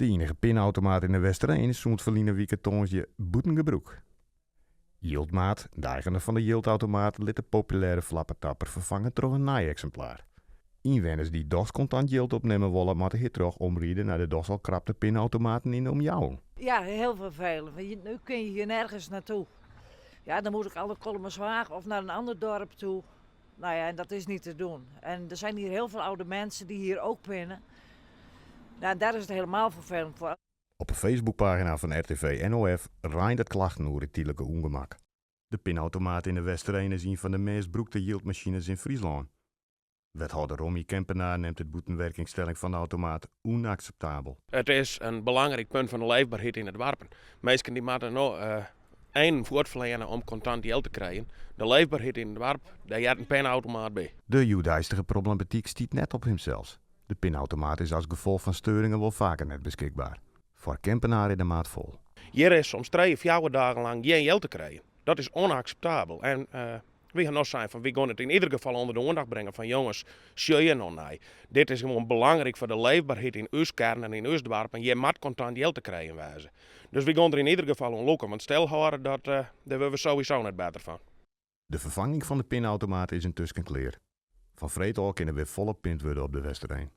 De enige pinautomaat in de Westereen is zo'n verliezen weekendtonsje Boetengebroek. Yieldmaat, de eigenaar van de Yieldautomaat, liet de populaire flappertapper vervangen door een naai-exemplaar. Inwoners die DOS contant Yield opnemen willen, moeten hier terug omrijden naar de DOS al krapte pinautomaten in de omjouwing. Ja, heel vervelend. Want nu kun je hier nergens naartoe. Ja, dan moet ik alle Kolmerswaag of naar een ander dorp toe. Nou ja, en dat is niet te doen. En er zijn hier heel veel oude mensen die hier ook pinnen. Nou, daar is het helemaal vervelend voor. Op de Facebookpagina van RTV NOF rijdt het klachten over het tijdelijke ongemak. De pinautomaat in de Westereen is een van de meest broekte yieldmachines in Friesland. Wethouder Romy Kempenaar neemt het boetenwerkingstelling van de automaat onacceptabel. Het is een belangrijk punt van de leefbaarheid in het dorp. Mensen die moeten nog één voortverlenen om contant geld te krijgen. De leefbaarheid in het dorp, daar heeft een pinautomaat bij. De judaïstige problematiek stiet net op hemzelf. De pinautomaat is als gevolg van steuringen wel vaker net beschikbaar. Voor Kempenaar in de maat vol. Hier is soms 3 of 4 dagen lang geen geld te krijgen. Dat is onacceptabel. En we gaan nog zijn van, we gaan het in ieder geval onder de aandacht brengen van jongens, zie je nog niet. Dit is gewoon belangrijk voor de leefbaarheid in uw kern en in uw dorp. En je moet contant geld te krijgen wijzen. Dus we gaan er in ieder geval aan lukken. Want stel horen, daar hebben we sowieso net beter van. De vervanging van de pinautomaat is intussen klaar. Van vreed al kunnen weer volop pint worden op de Westereen.